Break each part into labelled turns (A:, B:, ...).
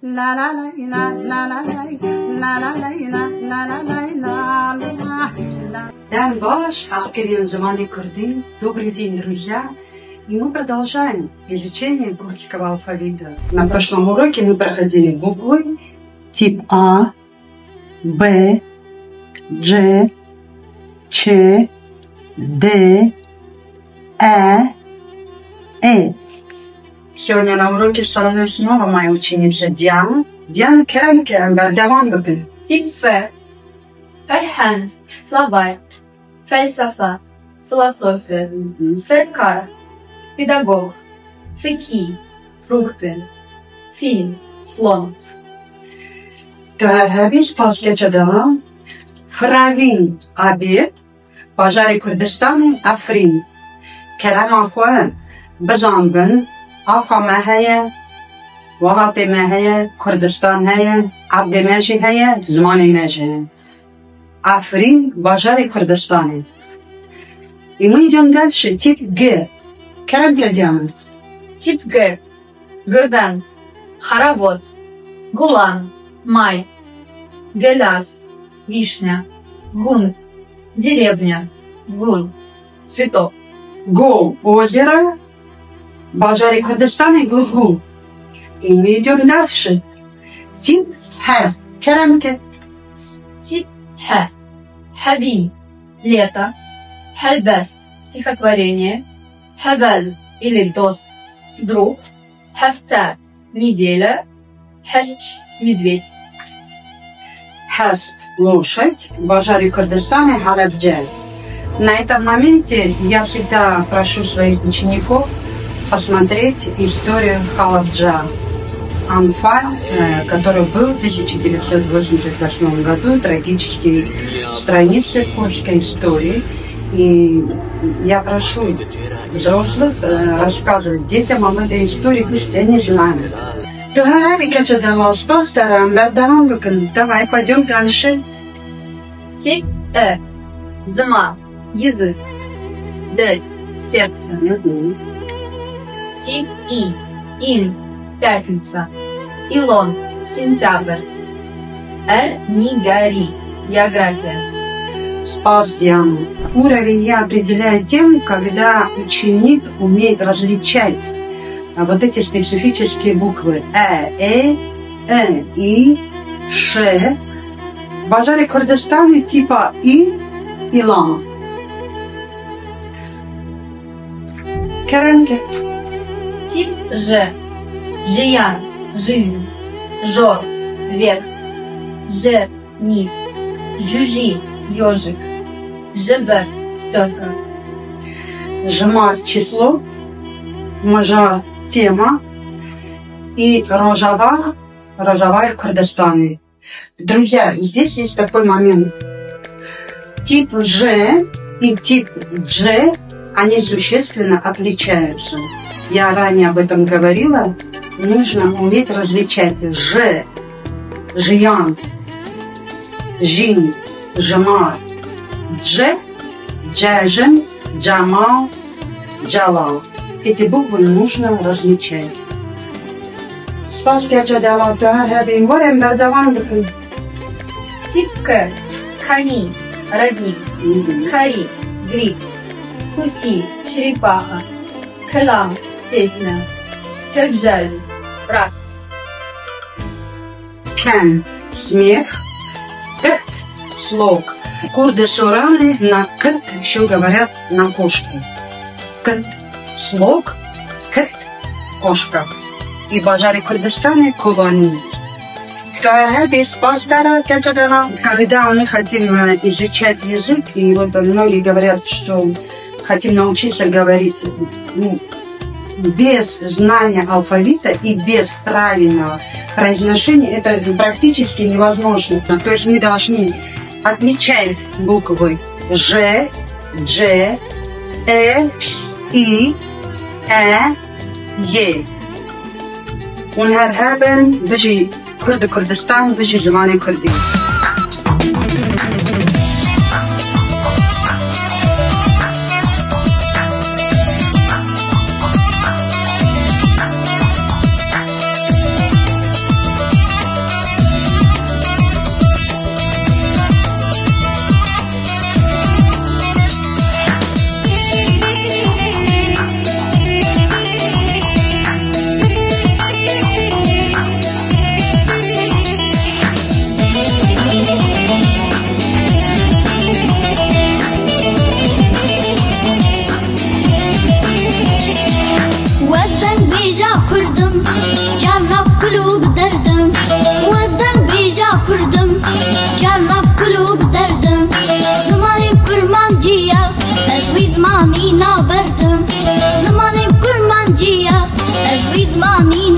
A: La la la la la la la la la la la la la la.
B: Дан ваш, Аскерин Замани Курдин. Добрый день, друзья! И мы продолжаем изучение гурского алфавита. На прошлом уроке мы проходили буквы тип А, Б, Дж, Ч, Д, Э. Сегодня на уроке со мной снова моя ученица Диана. Диана, Керем, давай буквы.
C: Тип Ф. Ферханд. Словарь. Фельсафа. Философия. Феркар. Педагог. Феки. Фрукты. Фильм. Слон.
B: Biz Palskechadala, Fravin Abid, Bajari Kurdistan, Afrin, Kerem Ahwa, Bazanbin, Afa Mahaya, Walati Mahaya, Kurdistan Haya, Abdi Maji Haya, Zmani Maji. Afrin, Bajari Kurdistan. И мы идем дальше. Тип Г. Kerem Diana.
C: Тип Г. Göbent. Хоровод. Гулан. Май. Геляс. Вишня. Гунт. Деревня. Гуль. Цветок.
B: Гол. Озеро. Бажари Курдистан и Гулгул. И мы идем дальше. Тип Х. Керемке.
C: Тип Х. Хавин. Лето. Хальбест. Стихотворение. Хавель или дост. Друг. Хафта. Неделя. Хальч. Медведь.
B: Хас. Лошадь. Бажари Курдистан и Халабджаль. На этом моменте я всегда прошу своих учеников посмотреть историю Халабджа. Анфаль, который был в 1988 году, трагические страницы курской истории. И я прошу взрослых рассказывать детям об этой истории, пусть они знают. Давай пойдем дальше.
C: Тип Э. Зима. Язык. Д. Сердце. Тип И. Ин. Пятница. Илон. Сентябрь. Эр. Нигари. География.
B: Спас Диану. Уровень я определяю тем, когда ученик умеет различать вот эти специфические буквы И, Ш. Бажари Курдистана типа И, Илан. Керемке.
C: Тип Ж. Жиян. Жизнь. Жор. Верх. Ж. Низ. Жужи. Ежик. ЖБ. Стёрка.
B: Жмар число. Мажар тема. И Рожавая Курдистан. Друзья, здесь есть такой момент. Тип Ж и тип Дж, они существенно отличаются. Я ранее об этом говорила. Нужно уметь различать Ж, Жиян, Жин, Жамар, Дж, Джажен, Джамал, Джалал. Эти буквы нужно различать. Спасибо,
C: Тип К. Кани. Родник. Кари. Гриб. Куси. Черепаха. Калам. Песня. Кевжаль. Рак.
B: Кен. Смех. К. Слог. Курды сураны на К еще говорят на кошку. К. Слог. К. Кошка. И Бажари Курдистана Кувани. Когда мы хотим изучать язык, и вот многие говорят, что хотим научиться говорить без знания алфавита и без правильного произношения, это практически невозможно. То есть мы должны отличать буквы Ж, Дж, И, Е. ونهرهابن بجي كرد كردستان بجي زماني كردي.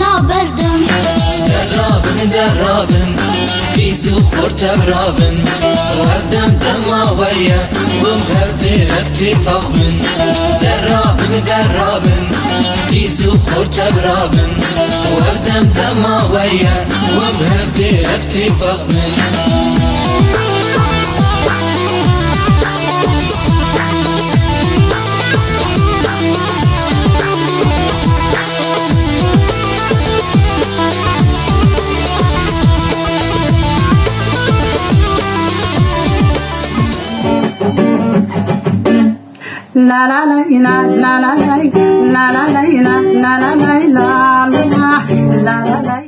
D: نابردم
E: درابن كيسو خورت برابن وردم دماوية ومهردي ربتي فخمن درابن كيسو خورت برابن وردم دماوية ومهردي ربتي فخمن
A: La la la la la la la la la la la la la la la la la la la